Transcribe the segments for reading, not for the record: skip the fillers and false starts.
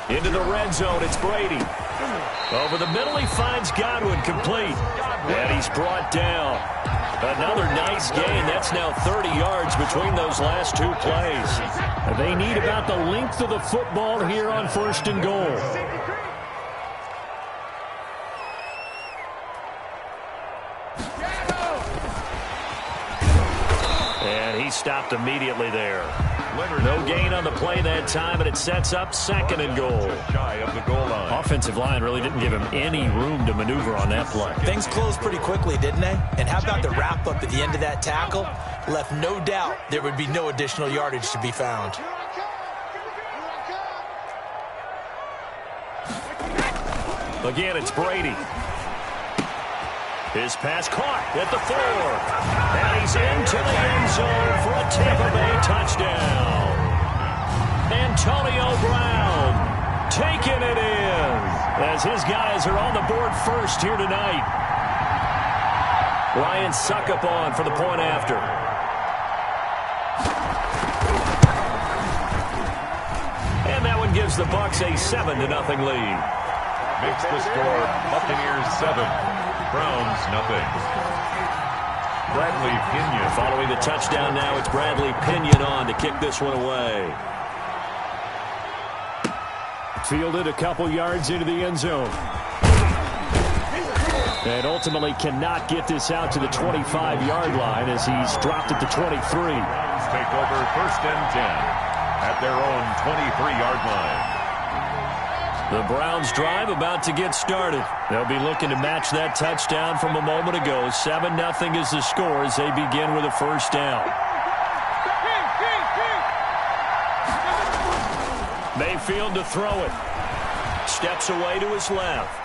Into the red zone, it's Brady. Over the middle, he finds Godwin, complete. And he's brought down. Another nice gain. That's now 30 yards between those last two plays. They need about the length of the football here on 1st and goal. And he stopped immediately there. No gain on the play that time, and it sets up 2nd and goal. Shy of the goal line. Offensive line really didn't give him any room to maneuver on that play. Things closed pretty quickly, didn't they? And how about the wrap-up at the end of that tackle? Left no doubt there would be no additional yardage to be found. Again, it's Brady. His pass caught at the 4. And he's into the end zone for a Tampa Bay touchdown. Antonio Brown taking it in as his guys are on the board first here tonight. Ryan Succop for the point after. And that one gives the Bucs a 7-0 lead. Makes the score Buccaneers 7. Browns nothing. Bradley Pinion. Following the touchdown now, it's Bradley Pinion on to kick this one away. Fielded a couple yards into the end zone. And ultimately cannot get this out to the 25-yard line as he's dropped at the 23. Browns take over 1st and 10 at their own 23-yard line. The Browns drive about to get started. They'll be looking to match that touchdown from a moment ago. 7-0 is the score as they begin with a 1st down. Mayfield to throw it. Steps away to his left.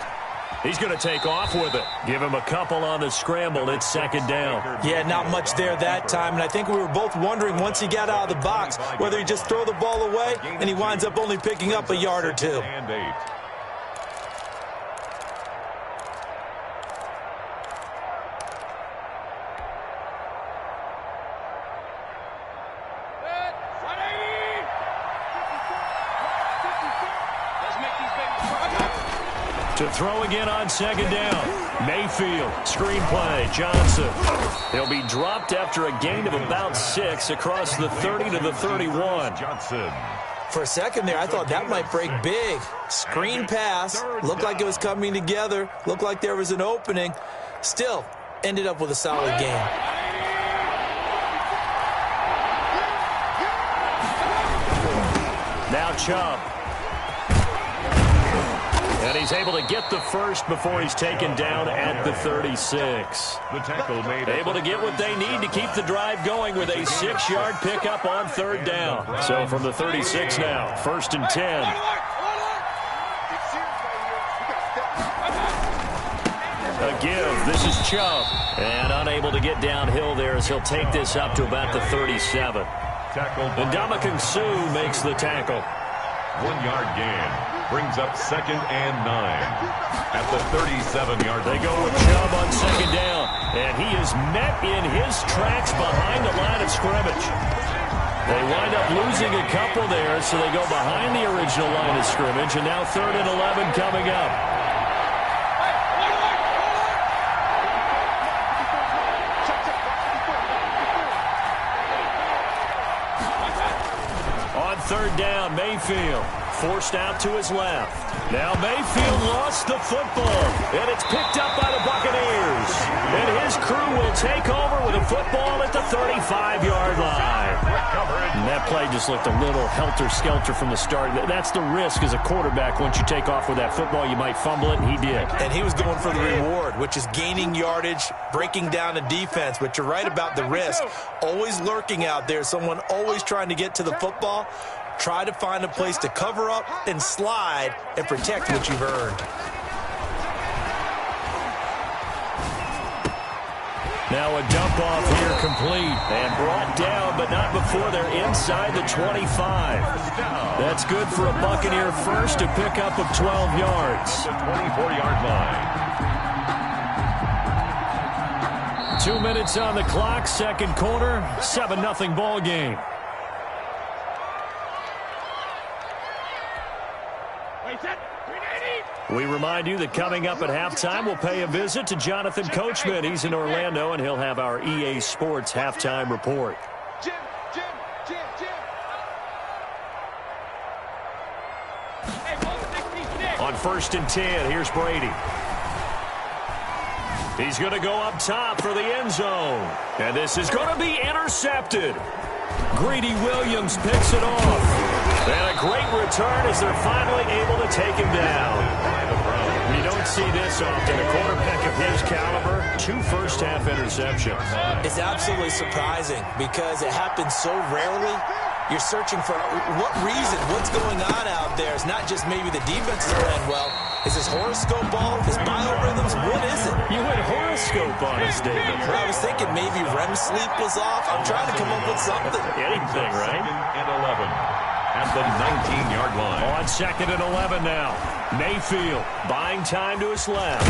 He's going to take off with it. Give him a couple on the scramble. It's 2nd down. Yeah, not much there that time. And I think we were both wondering once he got out of the box whether he just throw the ball away and he winds up only picking up a yard or 2. And 8. To throw again on 2nd down. Mayfield, screen play, Johnson. He'll be dropped after a gain of about 6 across the 30 to the 31. Johnson. For a second there, I thought that might break big. Screen pass. Looked like it was coming together. Looked like there was an opening. Still, ended up with a solid gain. Now Chubb. And he's able to get the first before he's taken down at the 36. The tackle made. Able to get what they need to keep the drive going with a 6-yard pickup on 3rd down. So from the 36 now, 1st and 10. A give. This is Chubb. And unable to get downhill there as he'll take this up to about the 37. And Ndamukong Suh makes the tackle. 1-yard gain. Brings up 2nd and 9 at the 37-yard line. They go with Chubb on 2nd down, and he is met in his tracks behind the line of scrimmage. They wind up losing a couple there, so they go behind the original line of scrimmage, and now 3rd and 11 coming up. On 3rd down, Mayfield. Forced out to his left. Now Mayfield lost the football, and it's picked up by the Buccaneers. And his crew will take over with a football at the 35-yard line. And that play just looked a little helter-skelter from the start. That's the risk as a quarterback. Once you take off with that football, you might fumble it, and he did. And he was going for the reward, which is gaining yardage, breaking down a defense. But you're right about the risk. Always lurking out there, someone always trying to get to the football. Try to find a place to cover up and slide and protect what you've earned. Now a dump off here complete and brought down, but not before they're inside the 25. That's good for a Buccaneer first, to pick up of 12 yards. The 24-yard line. 2 minutes on the clock, 2nd quarter, 7-0 ball game. We remind you that coming up at halftime, we'll pay a visit to Jonathan Coachman. He's in Orlando, and he'll have our EA Sports halftime report. On 1st and 10, here's Brady. He's going to go up top for the end zone. And this is going to be intercepted. Greedy Williams picks it off. And a great return as they're finally able to take him down. You don't see this often. A quarterback of his caliber, 2 first-half interceptions. It's absolutely surprising because it happens so rarely. You're searching for what reason, what's going on out there. It's not just maybe the defense is playing well. Is this horoscope ball? Is biorhythms? What is it? You went horoscope on us, David. Well, I was thinking maybe REM sleep was off. I'm trying to come up with something. Anything, right? 2nd and 11 at the 19-yard line. On 2nd and 11 now. Mayfield buying time to his left.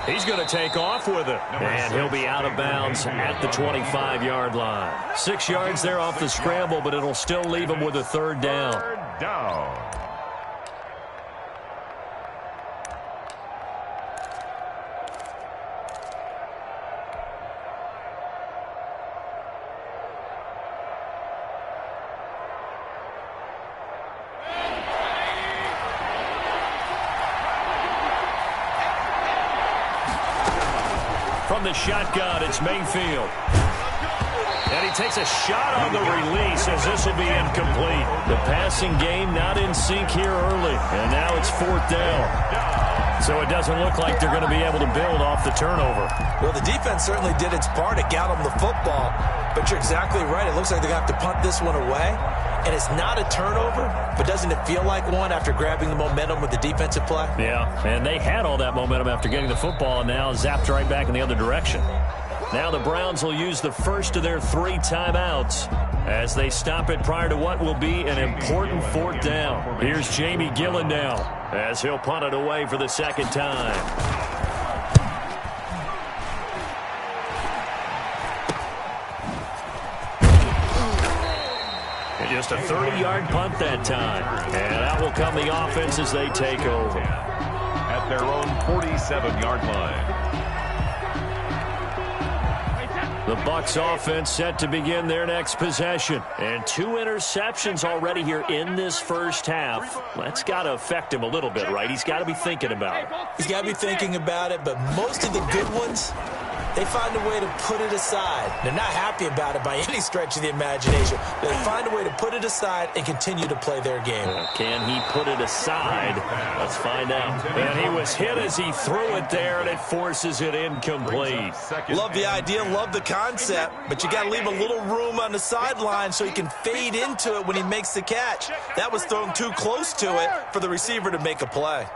He's going to take off with it. And he'll be out of bounds at the 25-yard line. 6 yards there off the scramble, but it'll still leave him with a 3rd down. 3rd down. From the shotgun, it's Mayfield. And he takes a shot on the release as this will be incomplete. The passing game not in sync here early. And now it's 4th down. So it doesn't look like they're going to be able to build off the turnover. Well, the defense certainly did its part to get them the football. But you're exactly right. It looks like they're going to have to punt this one away. And it's not a turnover, but doesn't it feel like one after grabbing the momentum with the defensive play? Yeah, and they had all that momentum after getting the football and now zapped right back in the other direction. Now the Browns will use the first of their 3 timeouts as they stop it prior to what will be an important 4th down. Here's Jamie Gillen now as he'll punt it away for the 2nd time. Just a 30-yard punt that time. And out will come the offense as they take over. At their own 47-yard line. The Bucs offense set to begin their next possession. And 2 interceptions already here in this first half. That's got to affect him a little bit, right? He's got to be thinking about it. He's got to be thinking about it, but most of the good ones, they find a way to put it aside. They're not happy about it by any stretch of the imagination. They find a way to put it aside and continue to play their game. Can he put it aside? Let's find out. And he was hit as he threw it there, and it forces it incomplete. Love the idea, love the concept, but you got to leave a little room on the sideline so he can fade into it when he makes the catch. That was thrown too close to it for the receiver to make a play.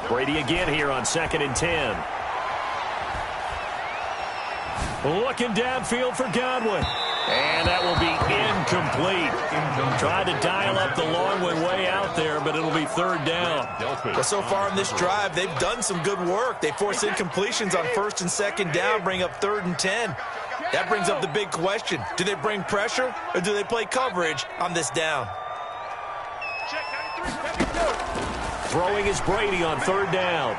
Brady again here on 2nd and 10. Looking downfield for Godwin. And that will be incomplete. Tried to dial up the long way out there, but it'll be 3rd down. Well, so far in this drive, they've done some good work. They force incompletions on 1st and 2nd down, bring up 3rd and 10. That brings up the big question. Do they bring pressure or do they play coverage on this down? Throwing is Brady on 3rd down.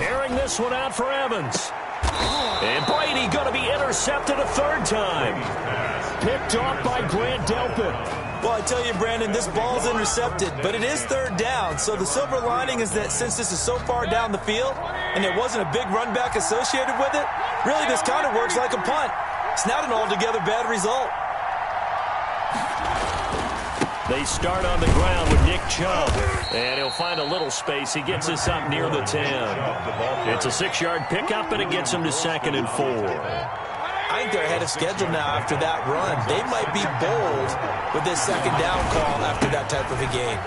Airing this one out for Evans. And Brady going to be intercepted a 3rd time. Picked off by Grant Delpit. Well, I tell you, Brandon, this ball's intercepted, but it is 3rd down. So the silver lining is that since this is so far down the field and there wasn't a big run back associated with it, really this kind of works like a punt. It's not an altogether bad result. They start on the ground with Nick Chubb. And he'll find a little space. He gets us up near the 10. It's a 6-yard pickup, and it gets him to 2nd and 4. I think they're ahead of schedule now after that run. They might be bold with this 2nd down call after that type of a game.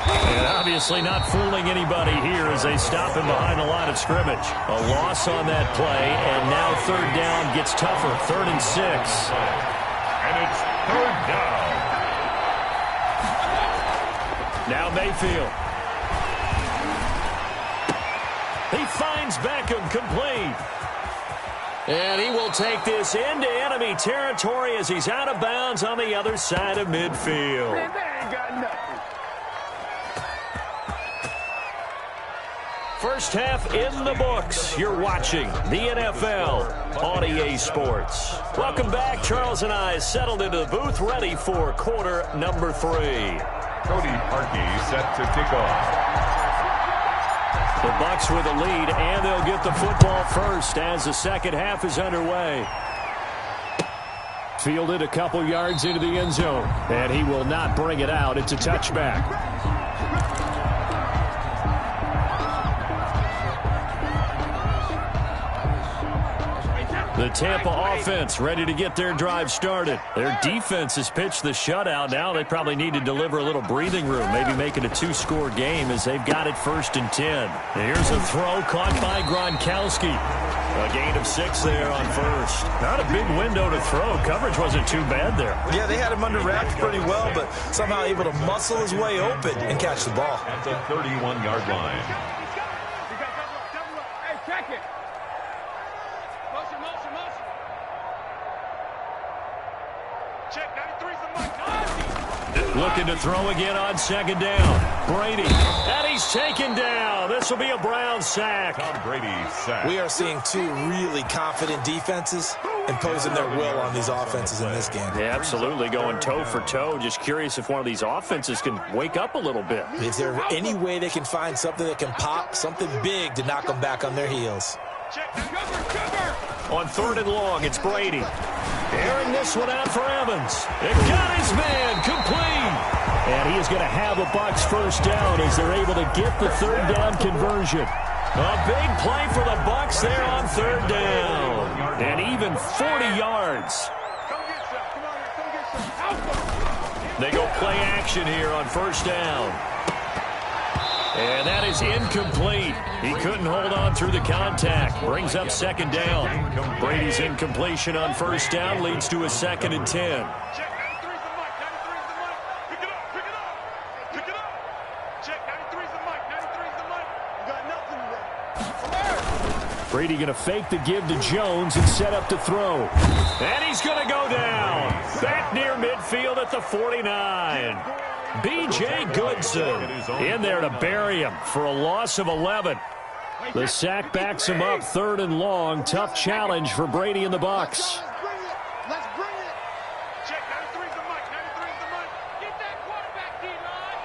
And obviously not fooling anybody here as they stop him behind the line of scrimmage. A loss on that play, and now 3rd down gets tougher. 3rd and 6. And it's 3rd down. Now Mayfield. He finds Beckham complete. And he will take this into enemy territory as he's out of bounds on the other side of midfield. Man, they ain't got nothing. First half in the books. You're watching the NFL on EA Sports. Welcome back. Charles and I settled into the booth, ready for quarter number 3. Cody Parkey set to kick off. The Bucs with a lead, and they'll get the football first as the second half is underway. Fielded a couple yards into the end zone, and he will not bring it out. It's a touchback. The Tampa offense ready to get their drive started. Their defense has pitched the shutout. Now they probably need to deliver a little breathing room, maybe make it a 2-score game as they've got it 1st and 10. Here's a throw caught by Gronkowski. A gain of 6 there on first. Not a big window to throw. Coverage wasn't too bad there. Yeah, they had him under wraps pretty well, but somehow able to muscle his way open and catch the ball. At the 31-yard line. Hey, check it. Motion. Check 93's the mic. Looking to throw again on 2nd down. Brady. And he's taken down. This will be a Brown sack. Tom Brady sack. We are seeing 2 really confident defenses imposing their will on these offenses in this game. Yeah, absolutely. Going toe for toe. Just curious if one of these offenses can wake up a little bit. Is there any way they can find something that can pop, something big to knock them back on their heels? Check. Cover. On 3rd and long, it's Brady. Airing this one out for Evans. It got his man complete. And he is going to have a Bucs first down as they're able to get the 3rd down conversion. A big play for the Bucs there on 3rd down. And even 40 yards. Come get some. They go play action here on 1st down. And that is incomplete. He couldn't hold on through the contact. Brings up 2nd down. Brady's incompletion on 1st down leads to a 2nd and 10. Check 93's the mic. 93's the mic. Pick it up. Check 93's the mic. You got nothing today. Brady going to fake the give to Jones and set up to throw. And he's going to go down. Back near midfield at the 49. B.J. Goodson in there to bury him for a loss of 11. The sack backs him up 3rd and long. Tough challenge for Brady and the Bucs. Let's bring it. Check 93's the mic. Get that quarterback, D-line.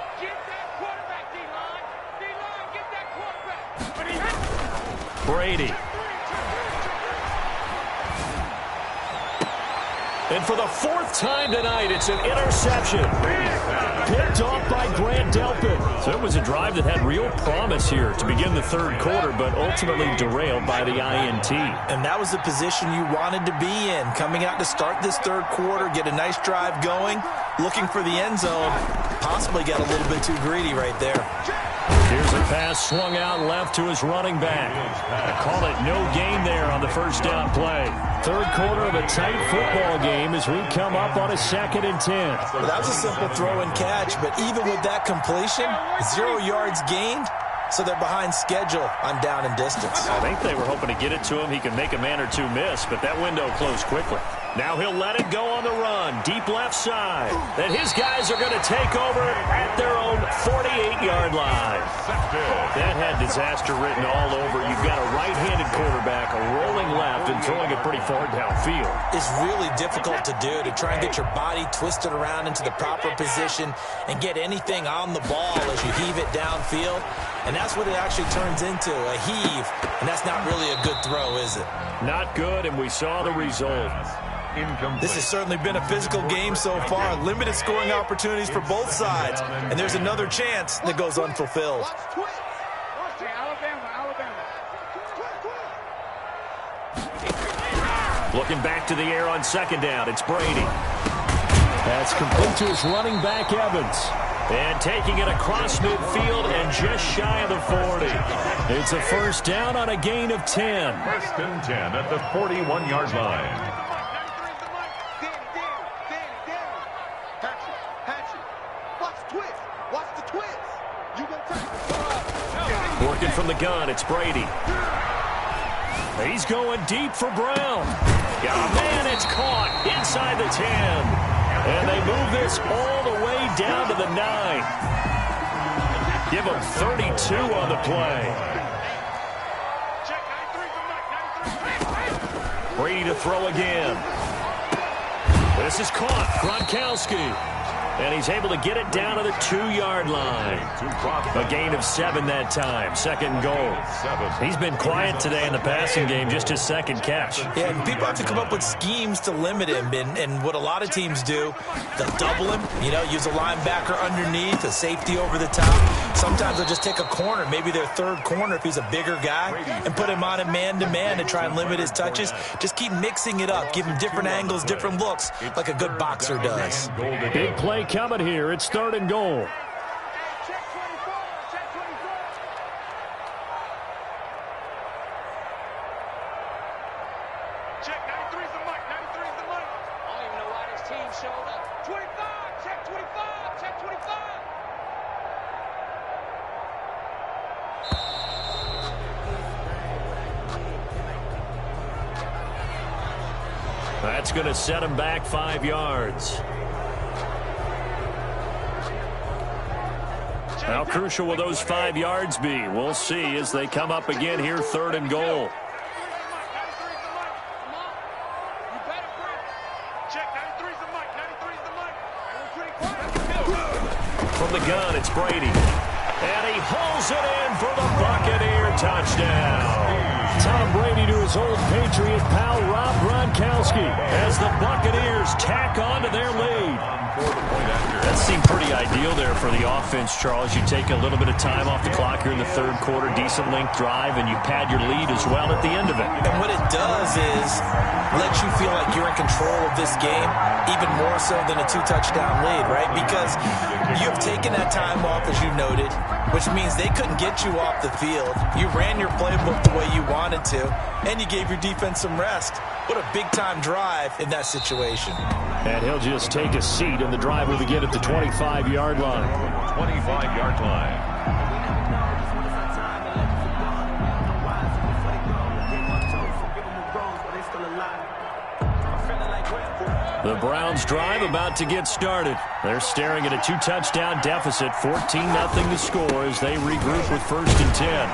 D-line, get that quarterback. Brady. And for the 4th time tonight, it's an interception. Picked off by Grant Delpit. So it was a drive that had real promise here to begin the 3rd quarter, but ultimately derailed by the INT. And that was the position you wanted to be in. Coming out to start this 3rd quarter, get a nice drive going, looking for the end zone. Possibly got a little bit too greedy right there. Here's a pass swung out left to his running back. I call it no gain there on the 1st down play. 3rd quarter of a tight football game as we come up on a 2nd and 10. Well, that was a simple throw and catch, but even with that completion, 0 yards gained, so they're behind schedule on down and distance. I think they were hoping to get it to him. He could make a man or 2 miss, but that window closed quickly. Now he'll let it go on the run, deep left side. And his guys are going to take over at their own 48-yard line. That had disaster written all over. You've got a right-handed quarterback, a rolling left, and throwing it pretty far downfield. It's really difficult to do, to try and get your body twisted around into the proper position and get anything on the ball as you heave it downfield. And that's what it actually turns into, a heave. And that's not really a good throw, is it? Not good, and we saw the result. This has certainly been a physical game so far. Limited scoring opportunities for both sides. And there's another chance that goes unfulfilled. Looking back to the air on 2nd down, it's Brady. That's complete to his running back, Evans. And taking it across midfield and just shy of the 40. It's a 1st down on a gain of 10. 1st and 10 at the 41-yard line. Working from the gun, it's Brady. He's going deep for Brown. Oh, man, it's caught inside the 10. And they move this all the way down to the 9. Give him 32 on the play. Brady to throw again. This is caught. Gronkowski. And he's able to get it down to the 2-yard line. A gain of 7 that time. Second and goal. He's been quiet today in the passing game, just his second catch. Yeah, and people have to come up with schemes to limit him. And what a lot of teams do, they'll double him, use a linebacker underneath, a safety over the top. Sometimes they'll just take a corner, maybe their third corner if he's a bigger guy, and put him on a man-to-man to try and limit his touches. Just keep mixing it up. Give him different angles, different looks, like a good boxer does. Big play coming here. It's 3rd and goal. Check 93's the mic. 93's the mic. I don't even know why this team showed up. 25. Check 25. Check 25. That's going to set him back 5 yards. How crucial will those 5 yards be? We'll see as they come up again here, 3rd and goal. From the gun, it's Brady. And he hauls it in for the Buccaneer touchdown. Tom Brady to his old Patriot pal, Rob Gronkowski, as the Buccaneers tack on to their lead. That seemed pretty ideal there for the offense, Charles. You take a little bit of time off the clock here in the 3rd quarter, decent length drive, and you pad your lead as well at the end of it. And what it does is let you feel like you're in control of this game, even more so than a 2-touchdown lead, right? Because you've taken that time off, as you noted, which means they couldn't get you off the field. You ran your playbook the way you wanted to, and you gave your defense some rest. What a big-time drive in that situation. And he'll just take a seat, and the drive will begin at the 25-yard line. 25-yard line. The Browns drive about to get started. They're staring at a 2-touchdown deficit, 14-0 to score as they regroup with 1st and 10.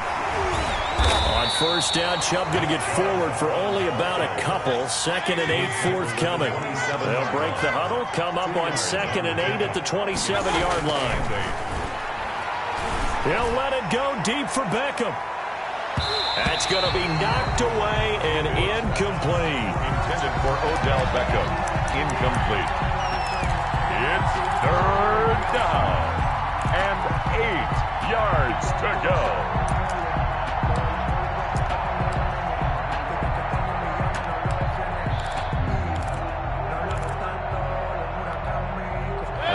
On 1st down, Chubb going to get forward for only about a couple. 2nd and 8 forthcoming. They'll break the huddle, come up on 2nd and 8 at the 27-yard line. He'll let it go deep for Beckham. That's going to be knocked away and incomplete. Intended for Odell Beckham. Incomplete. It's 3rd down and 8 yards to go.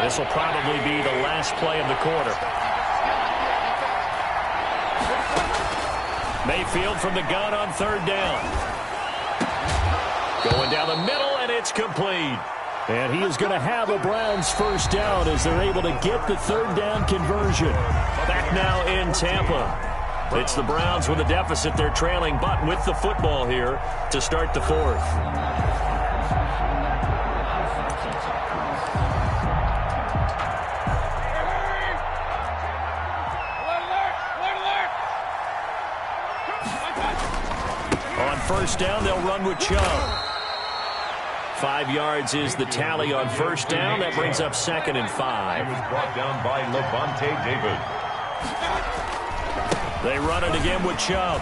This will probably be the last play of the quarter. Mayfield from the gun on 3rd down. Going down the middle, and it's complete. And he is going to have a Browns 1st down as they're able to get the 3rd down conversion. Back now in Tampa. It's the Browns with a deficit. They're trailing, but with the football here to start the 4th. On 1st down, they'll run with Chubb. 5 yards is the tally on 1st down. That brings up 2nd and 5. It was brought down by Levante David. They run it again with Chubb.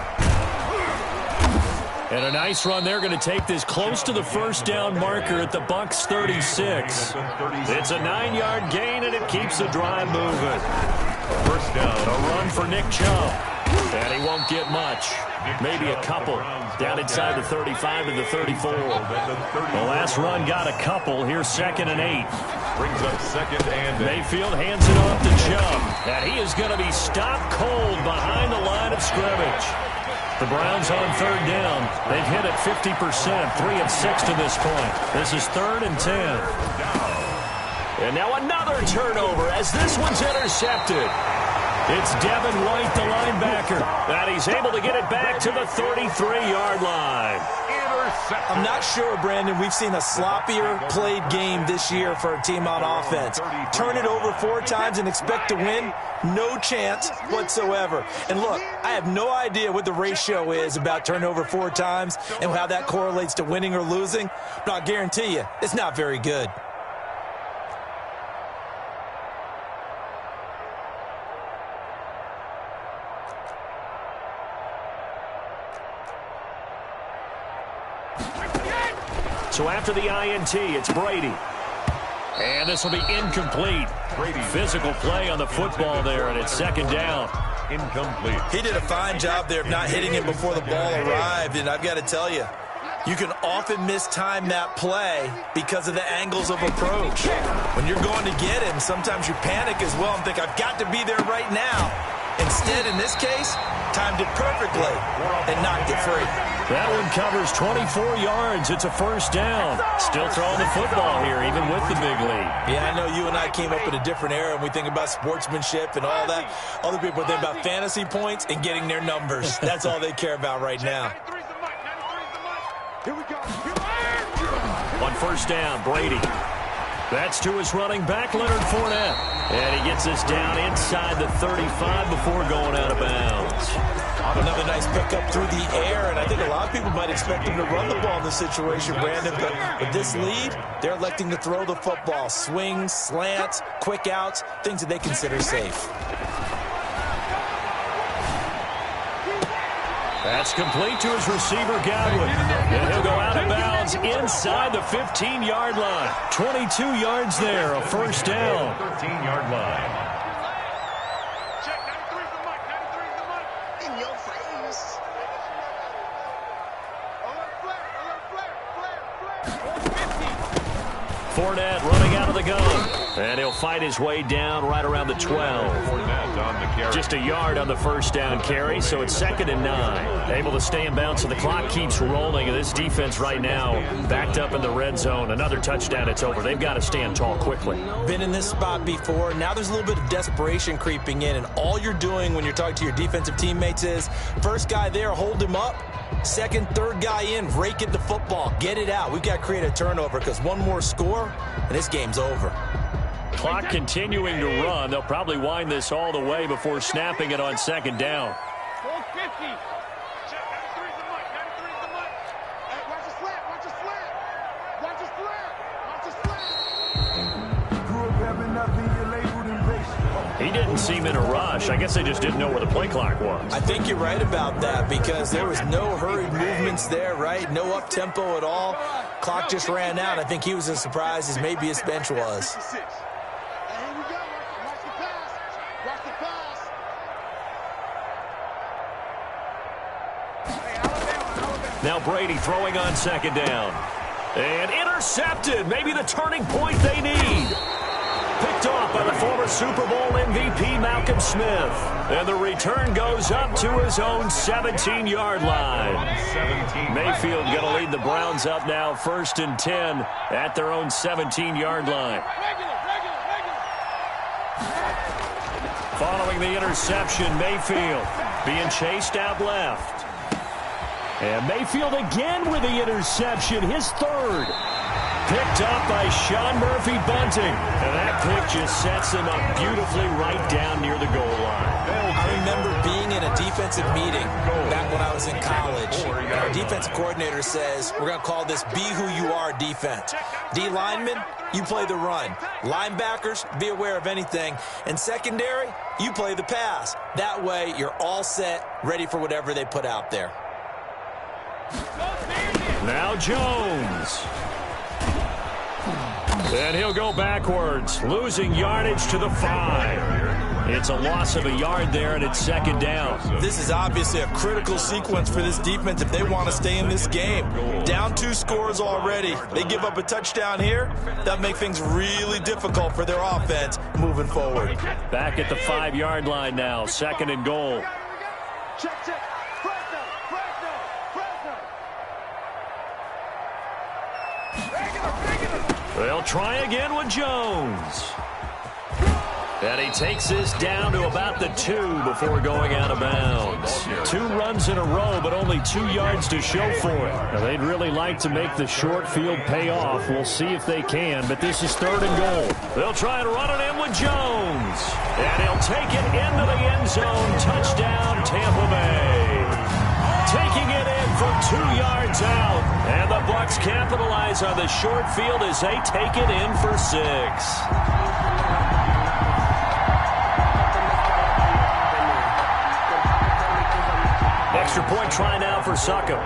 And a nice run. They're going to take this close to the 1st down marker at the Bucs 36. It's a 9-yard gain, and it keeps the drive moving. 1st down. A run for Nick Chubb. And he won't get much. Maybe a couple. Down inside the 35 to the 34. The last run got a couple. Here's 2nd and 8. Brings up 2nd and 8. Mayfield hands it off to Chubb. And he is going to be stopped cold behind the line of scrimmage. The Browns on 3rd down. They've hit it 50%, 3 of 6 to this point. This is 3rd and 10. And now another turnover as this one's intercepted. It's Devin White, the linebacker. And he's able to get it back to the 33-yard line. I'm not sure, Brandon, we've seen a sloppier played game this year for a team on offense. Turn it over 4 times and expect to win? No chance whatsoever. And look, I have no idea what the ratio is about turnover 4 times and how that correlates to winning or losing, but I'll guarantee you, it's not very good. So after the INT, it's Brady. And this will be incomplete. Physical play on the football there, and it's second down. Incomplete. He did a fine job there of not hitting him before the ball arrived, and I've got to tell you, you can often mistime that play because of the angles of approach. When you're going to get him, sometimes you panic as well and think, I've got to be there right now. Instead, in this case, timed it perfectly and knocked it free. That one covers 24 yards. It's a first down. Still throwing the football here, even with the big lead. Yeah, I know you and I came up in a different era, and we think about sportsmanship and all that. Other people think about fantasy points and getting their numbers. That's all they care about right now. On first down, Brady. That's to his running back, Leonard Fournette. And he gets us down inside the 35 before going out of bounds. Another nice pickup through the air, and I think a lot of people might expect him to run the ball in this situation, Brandon, but with this lead, they're electing to throw the football. Swings, slants, quick outs, things that they consider safe. That's complete to his receiver, Godwin. And he'll go out of bounds inside the 15-yard line. 22 yards there, a first down. 13-yard line. Check, 93's the mic, 93's the mic. In your face. Alert flare. Fournette running out of the gun. And he'll fight his way down right around the 12. Fournette on the carry. Just a yard on the first down carry, so it's 2nd and 9. Able to stay in bounds, so the clock keeps rolling. And this defense right now backed up in the red zone. Another touchdown, it's over. They've got to stand tall quickly. Been in this spot before. Now there's a little bit of desperation creeping in, and all you're doing when you're talking to your defensive teammates is, first guy there, hold him up. Second, third guy in, rake at the football. Get it out. We've got to create a turnover because one more score, and this game's over. Clock continuing to run. They'll probably wind this all the way before snapping it on second down. 450. Check, 93's the mic, 93's the mic. Hey, watch the slant, watch the slant. Watch the slant, watch the slant. Grew up having nothing, you're labeled invasive. He didn't seem in a rush. I guess they just didn't know where the play clock was. I think you're right about that because there was no hurried movements there, right? No up-tempo at all. Clock just ran out. I think he was as surprised as maybe his bench was. And here we go. Watch the pass. Watch the pass. Now Brady throwing on second down. And intercepted. Maybe the turning point they need. Picked off by the former Super Bowl MVP, Malcolm Smith. And the return goes up to his own 17-yard line. 17. Mayfield going to lead the Browns up now, 1st and 10 at their own 17-yard line. Following the interception, Mayfield being chased out left. And Mayfield again with the interception, his 3rd. Picked up by Sean Murphy-Bunting. And that pick just sets him up beautifully right down near the goal line. I remember being in a defensive meeting back when I was in college. And our defensive coordinator says, we're going to call this Be Who You Are defense. D linemen, you play the run. Linebackers, be aware of anything. And secondary, you play the pass. That way, you're all set, ready for whatever they put out there. Now Jones. And he'll go backwards, losing yardage to the 5. It's a loss of a yard there, and it's 2nd down. This is obviously a critical sequence for this defense if they want to stay in this game. Down 2 scores already. They give up a touchdown here. That'll make things really difficult for their offense moving forward. Back at the 5-yard line now, 2nd and goal. Check, check. Fresno, Fresno, Fresno. They'll try again with Jones. And he takes this down to about the 2 before going out of bounds. 2 runs in a row, but only 2 yards to show for it. Now, they'd really like to make the short field pay off. We'll see if they can, but this is 3rd and goal. They'll try and run it in with Jones. And he'll take it into the end zone. Touchdown, Tampa Bay. Taking it in for 2 yards out. And the Bucs capitalize on the short field as they take it in for 6. Extra point try now for Suckup.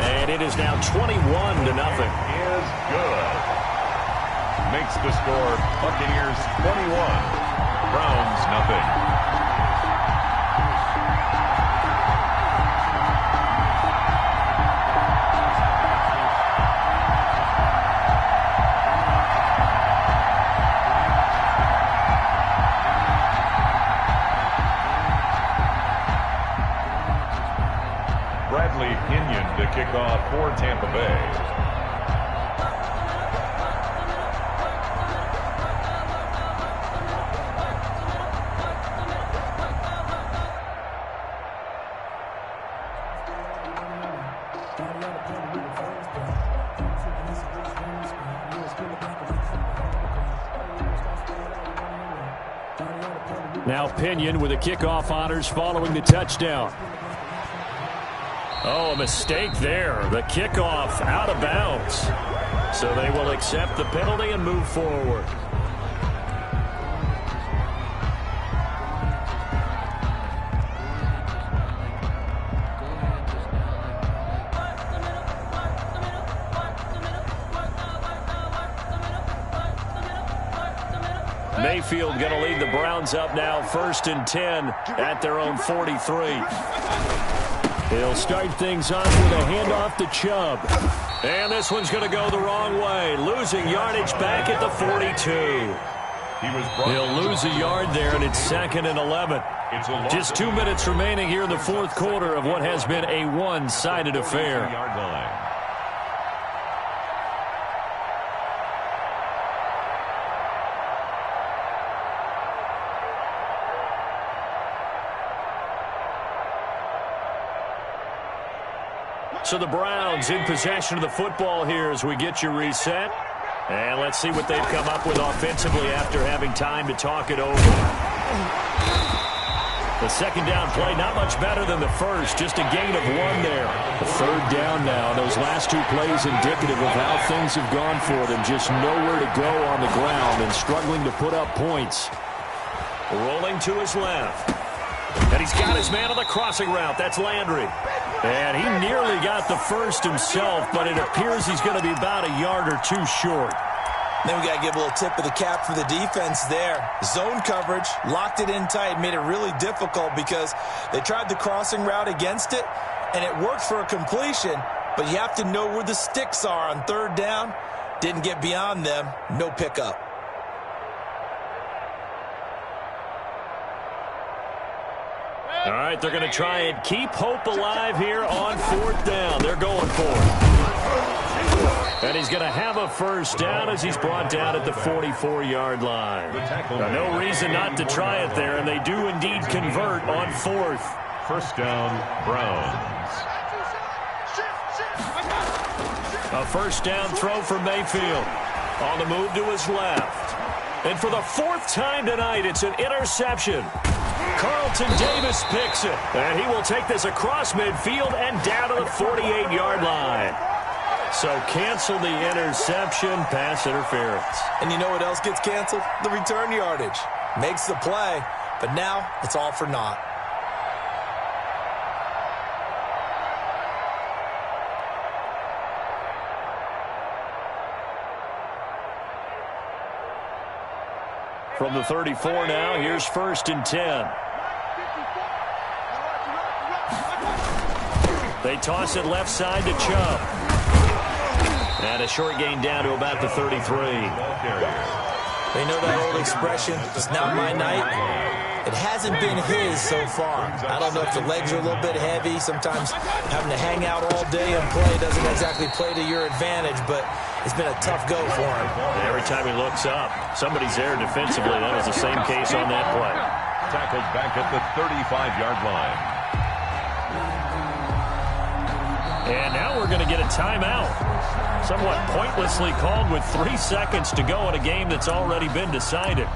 And it is now 21-0. Is good. Makes the score Buccaneers 21, Browns nothing. To kick off for Tampa Bay. Now Pinion with the kickoff honors following the touchdown. Oh, a mistake there. The kickoff out of bounds. So they will accept the penalty and move forward. Mayfield going to lead the Browns up now 1st and 10 at their own 43. He'll start things off with a handoff to Chubb. And this one's going to go the wrong way. Losing yardage back at the 42. He'll lose a yard there, and it's 2nd and 11. Just 2 minutes remaining here in the 4th quarter of what has been a one-sided affair. So the Browns in possession of the football here as we get you reset. And let's see what they've come up with offensively after having time to talk it over. The 2nd down play, not much better than the first, just a gain of 1 there. The 3rd down now. Those last 2 plays indicative of how things have gone for them. Just nowhere to go on the ground and struggling to put up points. Rolling to his left. And he's got his man on the crossing route. That's Landry. And he nearly got the first himself, but it appears he's going to be about a yard or 2 short. Then we got to give a little tip of the cap for the defense there. Zone coverage, locked it in tight, made it really difficult because they tried the crossing route against it, and it worked for a completion, but you have to know where the sticks are on 3rd down. Didn't get beyond them, no pickup. All right, they're going to try and keep hope alive here on 4th down. They're going for it. And he's going to have a 1st down as he's brought down at the 44-yard line. Now, no reason not to try it there, and they do indeed convert on 4th. 1st down, Browns. A 1st down throw for Mayfield. On the move to his left. And for the 4th time tonight, it's an interception. Carlton Davis picks it. And he will take this across midfield and down to the 48-yard line. So cancel the interception, pass interference. And you know what else gets canceled? The return yardage. Makes the play, but now it's all for naught. From the 34 now, here's 1st and 10. They toss it left side to Chubb. And a short gain down to about the 33. They know that old expression, it's not my night. It hasn't been his so far. I don't know if the legs are a little bit heavy. Sometimes having to hang out all day and play doesn't exactly play to your advantage, but It's been a tough go for him. And every time he looks up, somebody's there defensively. That was the same case on that play. Tackled back at the 35-yard line. And now we're going to get a timeout. Somewhat pointlessly called with 3 seconds to go in a game that's already been decided.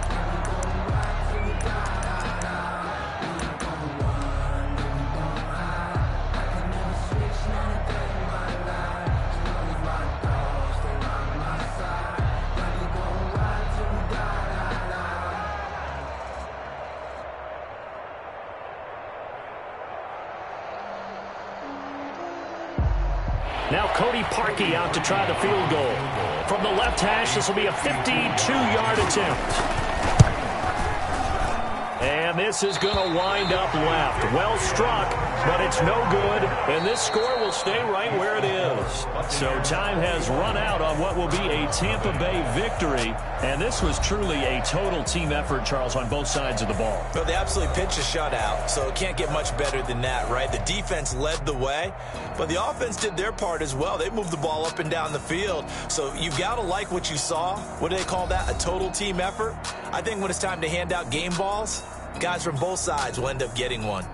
Now Cody Parkey out to try the field goal. From the left hash, this will be a 52-yard attempt. And this is going to wind up left. Well struck, but it's no good. And this score will stay right where it is. So time has run out on what will be a Tampa Bay victory. And this was truly a total team effort, Charles, on both sides of the ball. Well, they absolutely pitched a shutout, so it can't get much better than that, right? The defense led the way, but the offense did their part as well. They moved the ball up and down the field. So you've got to like what you saw. What do they call that? A total team effort? I think when it's time to hand out game balls, guys from both sides will end up getting one.